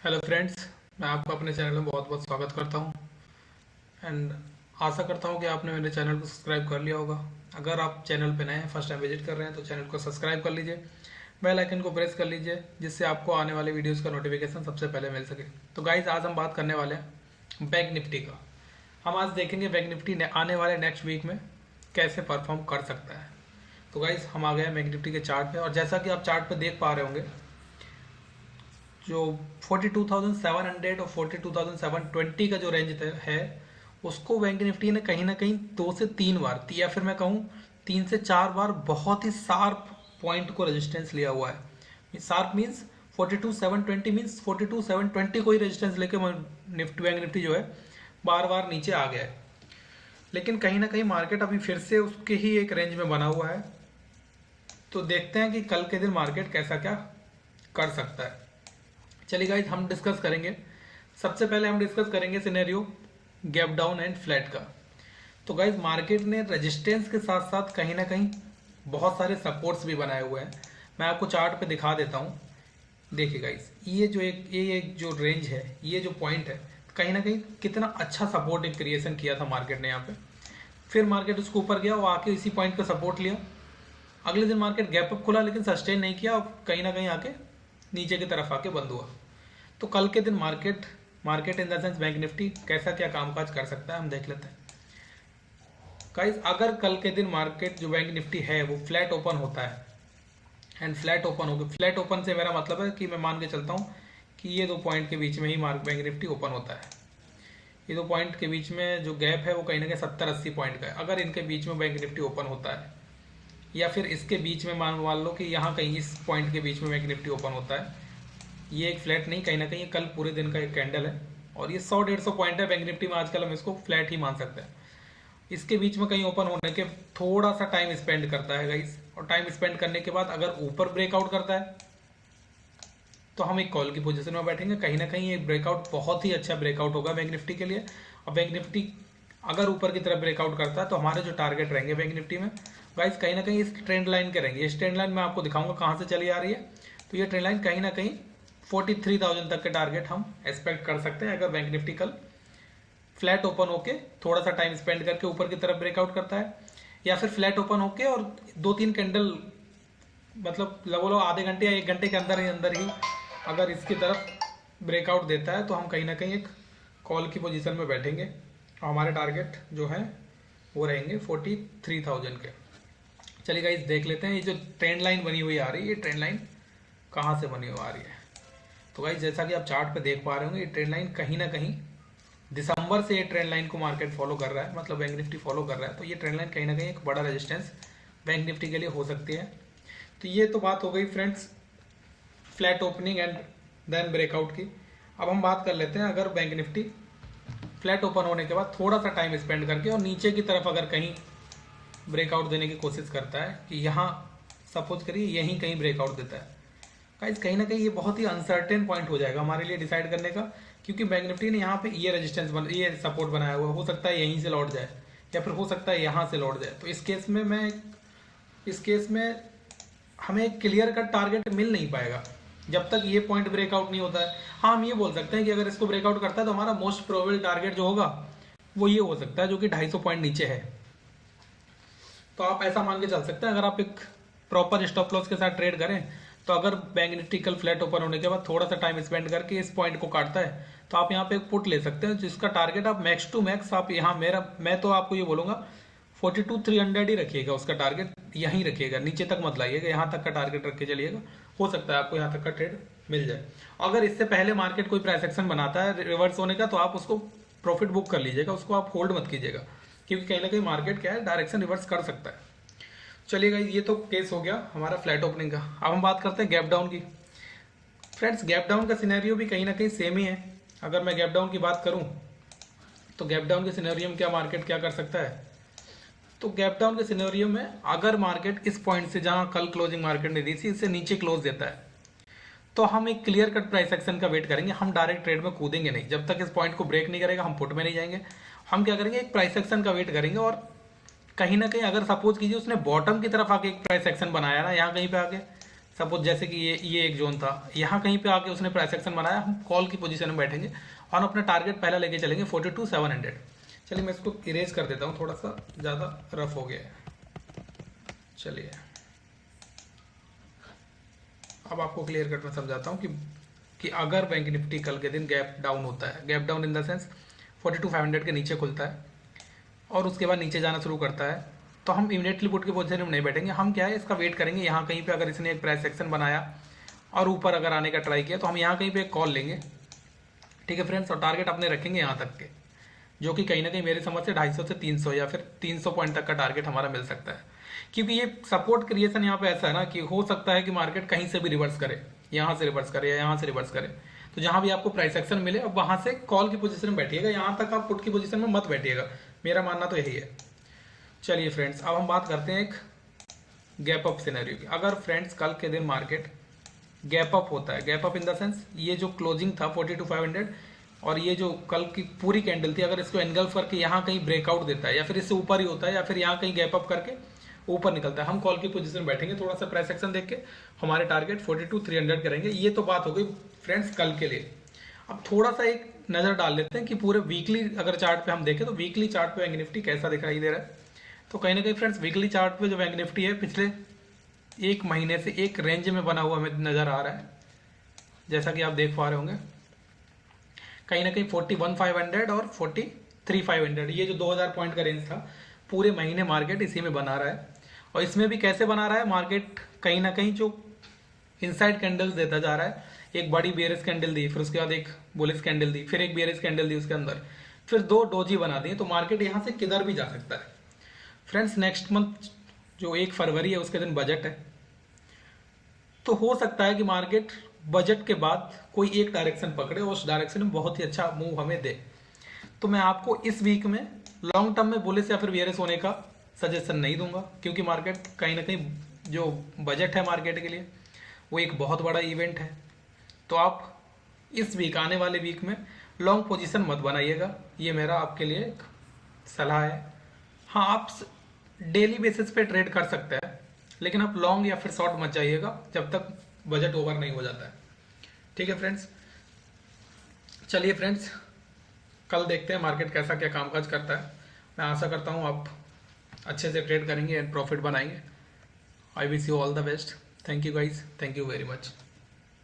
Hello friends, मैं आपको अपने चैनल में बहुत बहुत स्वागत करता हूं एंड आशा करता हूं कि आपने मेरे चैनल को सब्सक्राइब कर लिया होगा। अगर आप चैनल पे नए हैं, फर्स्ट टाइम विजिट कर रहे हैं, तो चैनल को सब्सक्राइब कर लीजिए, बेल आइकन को प्रेस कर लीजिए, जिससे आपको आने वाले वीडियोस का नोटिफिकेशन सबसे पहले मिल सके। तो गाइज, आज हम बात करने वाले हैं बैंक निफ्टी का। हम आज देखेंगे बैंक निफ्टी आने वाले नेक्स्ट वीक में कैसे परफॉर्म कर सकता है। तो गाइज, हम आ गए हैं बैंक निफ्टी के चार्ट पे, और जैसा कि आप चार्ट पे देख पा रहे होंगे, जो 42,700 और 42,720 का जो रेंज है, उसको बैंक निफ्टी ने कहीं ना कहीं 2 से 3 बार, या फिर मैं कहूँ 3 से 4 बार बहुत ही शार्प पॉइंट को रेजिस्टेंस लिया हुआ है। शार्प मीन्स 42,720 मीन्स 42,720 को ही रेजिस्टेंस लेके निफ्टी बैंक निफ्टी जो है बार बार नीचे आ गया है। लेकिन कहीं ना कहीं मार्केट अभी फिर से उसके ही एक रेंज में बना हुआ है। तो देखते हैं कि कल के दिन मार्केट कैसा क्या कर सकता है। चलिए गाइज, हम डिस्कस करेंगे। सबसे पहले हम डिस्कस करेंगे scenario gap down and flat का। तो गाइज, मार्केट ने रेजिस्टेंस के साथ साथ कहीं ना कहीं बहुत सारे सपोर्ट्स भी बनाए हुए हैं। मैं आपको चार्ट पे दिखा देता हूँ। देखिए गाइज, ये जो रेंज है, ये जो पॉइंट है, कहीं ना कहीं कितना अच्छा सपोर्ट एक क्रिएशन किया था मार्केट ने यहाँ पे। फिर मार्केट उसके ऊपर गया, वो आके इसी पॉइंट पे सपोर्ट लिया। अगले दिन मार्केट गैप अप खुला, लेकिन सस्टेन नहीं किया, और कहीं ना कहीं आके नीचे की तरफ आके बंद हुआ। तो कल के दिन market in the sense bank Nifty कैसा क्या कामकाज कर सकता है, हम देख लेते हैं। गाइस, अगर कल के दिन मार्केट जो बैंक निफ्टी है वो फ्लैट ओपन होता है, एंड फ्लैट ओपन होगा, फ्लैट ओपन से मेरा मतलब है कि मैं मान के चलता हूँ कि ये 2 पॉइंट के बीच में ही बैंक निफ्टी ओपन होता है। ये 2 पॉइंट के बीच में जो गैप है वो कहीं ना कहीं 70-80 पॉइंट का है। अगर इनके बीच में बैंक निफ्टी ओपन होता है, या फिर इसके बीच में मान लो कि यहाँ कहीं इस पॉइंट के बीच में बैंक निफ्टी ओपन होता है, ये एक फ्लैट नहीं, कहीं ना कहीं कल पूरे दिन का एक कैंडल है, और ये 100-150 पॉइंट है बैंक निफ्टी में। आजकल हम इसको फ्लैट ही मान सकते हैं। इसके बीच में कहीं ओपन होने के थोड़ा सा टाइम स्पेंड करता है गाइस, और टाइम स्पेंड करने के बाद अगर ऊपर ब्रेकआउट करता है तो हम एक कॉल की पोजीशन में बैठेंगे। कहीं ना कहीं एक ब्रेकआउट बहुत ही अच्छा ब्रेकआउट होगा बैंक निफ्टी के लिए। और बैंक निफ्टी अगर ऊपर की तरफ ब्रेकआउट करता है तो हमारे जो टारगेट रहेंगे बैंक निफ्टी में गाइस, कहीं ना कहीं इस ट्रेंड लाइन के रहेंगे। इस ट्रेंड लाइन में आपको दिखाऊंगा कहाँ से चली आ रही है। तो ये ट्रेंड लाइन कहीं ना कहीं 43,000 तक के टारगेट हम एक्सपेक्ट कर सकते हैं, अगर बैंक निफ्टी कल फ्लैट ओपन होके थोड़ा सा टाइम स्पेंड करके ऊपर की तरफ ब्रेकआउट करता है, या फिर फ्लैट ओपन होके और 2-3 कैंडल, मतलब लगभग आधे घंटे या 1 घंटे के अंदर ही अगर इसकी तरफ ब्रेकआउट देता है, तो हम कहीं ना कहीं एक कॉल की पोजीशन में बैठेंगे, और हमारे टारगेट जो है वो रहेंगे 43,000 के। चलिए गाइस, देख लेते हैं ये जो ट्रेंड लाइन बनी हुई आ रही है, ये ट्रेंड लाइन कहाँ से बनी हुई आ रही है। तो गाइस, जैसा कि आप चार्ट पे देख पा रहे होंगे, ये ट्रेंड लाइन कहीं ना कहीं दिसंबर से ये ट्रेंड लाइन को मार्केट फॉलो कर रहा है, मतलब बैंक निफ्टी फॉलो कर रहा है। तो ये ट्रेंड लाइन कहीं ना कहीं एक बड़ा रेजिस्टेंस बैंक निफ्टी के लिए हो सकती है। तो ये तो बात हो गई friends flat opening and then breakout की। अब हम बात कर लेते हैं, अगर बैंक निफ्टी फ्लैट ओपन होने के बाद थोड़ा सा टाइम स्पेंड करके और नीचे की तरफ अगर कहीं ब्रेकआउट देने की कोशिश करता है, कि यहाँ सपोज करिए यहीं कहीं ब्रेकआउट देता है, गाइस कहीं ना कहीं ये बहुत ही अनसर्टेन पॉइंट हो जाएगा हमारे लिए डिसाइड करने का। क्योंकि बैंक निफ्टी ने यहाँ पे ये सपोर्ट बनाया हुआ है, हो सकता है यहीं से लौट जाए, या फिर हो सकता है यहाँ से लौट जाए। तो इस केस में हमें एक क्लियर कट टारगेट मिल नहीं पाएगा जब तक ये पॉइंट ब्रेकआउट नहीं होता है। हाँ, हम ये बोल सकते हैं कि अगर इसको ब्रेकआउट करता है तो हमारा मोस्ट प्रोबेबल टारगेट जो होगा वो ये हो सकता है, जो कि 250 पॉइंट नीचे है। तो आप ऐसा मान के चल सकते हैं, अगर आप एक प्रॉपर स्टॉप लॉस के साथ ट्रेड करें, तो अगर बैंक निफ्टी कल फ्लैट ओपन होने के बाद थोड़ा सा टाइम स्पेंड करके इस पॉइंट को काटता है, तो आप यहाँ पे एक पुट ले सकते हैं, जिसका टारगेट आप मैक्स टू मैक्स आप यहाँ मैं तो आपको ये बोलूंगा 42,300 ही रखिएगा। उसका टारगेट यहीं रखिएगा, नीचे तक मत लाइएगा, यहाँ तक का टारगेट रख के चलिएगा। हो सकता है आपको यहाँ तक का ट्रेड मिल जाए। अगर इससे पहले मार्केट कोई प्राइस एक्शन बनाता है रिवर्स होने का, तो आप उसको प्रॉफिट बुक कर लीजिएगा, उसको आप होल्ड मत कीजिएगा, क्योंकि कहीं ना कहीं मार्केट क्या है, डायरेक्शन रिवर्स कर सकता है। चलिएगा, ये तो केस हो गया हमारा फ्लैट ओपनिंग का। अब हम बात करते हैं गैप डाउन की। फ्रेंड्स, गैप डाउन का सिनेरियो भी कहीं ना कहीं सेम ही है। अगर मैं गैप डाउन की बात करूं, तो गैप डाउन के सिनेरियो में क्या मार्केट क्या कर सकता है। तो गैप डाउन के सिनेरियो में अगर मार्केट इस पॉइंट से, जहां कल क्लोजिंग मार्केट ने दी थी, इससे नीचे क्लोज देता है, तो हम एक क्लियर कट प्राइस एक्शन का वेट करेंगे। हम डायरेक्ट ट्रेड में कूदेंगे नहीं, जब तक इस पॉइंट को ब्रेक नहीं करेगा हम पुट में नहीं जाएंगे। हम क्या करेंगे, एक प्राइस एक्शन का वेट करेंगे, और कहीं ना कहीं अगर सपोज कीजिए उसने बॉटम की तरफ आके एक प्राइस एक्शन बनाया ना, यहाँ कहीं पे आके सपोज जैसे कि ये एक जोन था, यहाँ कहीं पे आके उसने प्राइस एक्शन बनाया, हम कॉल की पोजीशन में बैठेंगे और अपना टारगेट पहला लेके चलेंगे 42,700। चलिए मैं इसको इरेज कर देता हूँ, थोड़ा सा ज़्यादा रफ हो गया है। चलिए अब आपको क्लियर कट में समझाता हूँ कि अगर बैंक निफ्टी कल के दिन गैप डाउन होता है, gap down in the sense 42,500 के नीचे खुलता है और उसके बाद नीचे जाना शुरू करता है, तो हम इमीडिएटली पुट की पोजीशन में नहीं बैठेंगे। हम क्या है, इसका वेट करेंगे। यहाँ कहीं पे अगर इसने एक प्राइस एक्शन बनाया और ऊपर अगर आने का ट्राई किया तो हम यहाँ कहीं पे एक कॉल लेंगे, ठीक है फ्रेंड्स, और टारगेट अपने रखेंगे यहाँ तक के, जो कि कहीं ना कहीं मेरे समझ से 250 से 300 या फिर 300 पॉइंट तक का टारगेट हमारा मिल सकता है। क्योंकि ये सपोर्ट क्रिएशन यहाँ पे ऐसा है ना कि हो सकता है कि मार्केट कहीं से भी रिवर्स करे, यहाँ से रिवर्स करे या यहाँ से रिवर्स करे, तो जहाँ भी आपको प्राइस एक्शन मिले अब वहाँ से कॉल की पोजीशन में बैठिएगा, यहाँ तक आप पुट की पोजीशन में मत बैठिएगा। मेरा मानना तो यही है। चलिए फ्रेंड्स अब हम बात करते हैं एक गैप अप सिनेरियो की। अगर फ्रेंड्स कल के दिन मार्केट गैप अप होता है, gap up in the sense ये जो क्लोजिंग था 42,500 और ये जो कल की पूरी कैंडल थी, अगर इसको एनगल्फ करके यहाँ कहीं ब्रेकआउट देता है या फिर इससे ऊपर ही होता है या फिर यहाँ कहीं गैप अप करके ऊपर निकलता है, हम कॉल की पोजीशन में बैठेंगे। थोड़ा सा प्राइस एक्शन देख के हमारे टारगेट 42,300 करेंगे। ये तो बात हो गई फ्रेंड्स कल के लिए। अब थोड़ा सा एक नज़र डाल लेते हैं कि पूरे वीकली अगर चार्ट पे हम देखें तो वीकली चार्ट पे बैंक निफ्टी कैसा दिखाई दे रहा है। तो कहीं ना कहीं फ्रेंड्स वीकली चार्ट पे जो बैंक निफ्टी है पिछले एक महीने से एक रेंज में बना हुआ हमें नज़र आ रहा है, जैसा कि आप देख पा रहे होंगे। कहीं ना कहीं 41,500 और 43,500 ये जो 2,000 पॉइंट का रेंज था, पूरे महीने मार्केट इसी में बना रहा है। और इसमें भी कैसे बना रहा है, मार्केट कहीं ना कहीं जो इनसाइड कैंडल्स देता जा रहा है, एक बड़ी बेयरिश कैंडल दी, फिर उसके बाद एक बुलिश कैंडल दी, फिर एक बेयरिश कैंडल दी उसके अंदर, फिर 2 डोजी बना दी, तो मार्केट यहाँ से किधर भी जा सकता है। फ्रेंड्स नेक्स्ट मंथ जो 1 फरवरी है उसके दिन बजट है, तो हो सकता है कि मार्केट बजट के बाद कोई एक डायरेक्शन पकड़े और उस डायरेक्शन में बहुत ही अच्छा मूव हमें दे। तो मैं आपको इस वीक में लॉन्ग टर्म में बुलिश या फिर बेयरिश होने का सजेशन नहीं दूंगा, क्योंकि मार्केट कहीं ना कहीं जो बजट है मार्केट के लिए वो एक बहुत बड़ा इवेंट है। तो आप इस वीक, आने वाले वीक में लॉन्ग पोजीशन मत बनाइएगा, ये मेरा आपके लिए एक सलाह है। हाँ, आप डेली बेसिस पे ट्रेड कर सकते हैं, लेकिन आप लॉन्ग या फिर शॉर्ट मत जाइएगा जब तक बजट ओवर नहीं हो जाता है। ठीक है फ्रेंड्स, चलिए फ्रेंड्स कल देखते हैं मार्केट कैसा क्या कामकाज करता है। मैं आशा करता हूँ आप अच्छे से ट्रेड करेंगे एंड प्रॉफिट बनाएंगे। I wish you all the best. Thank you guys, thank you very much.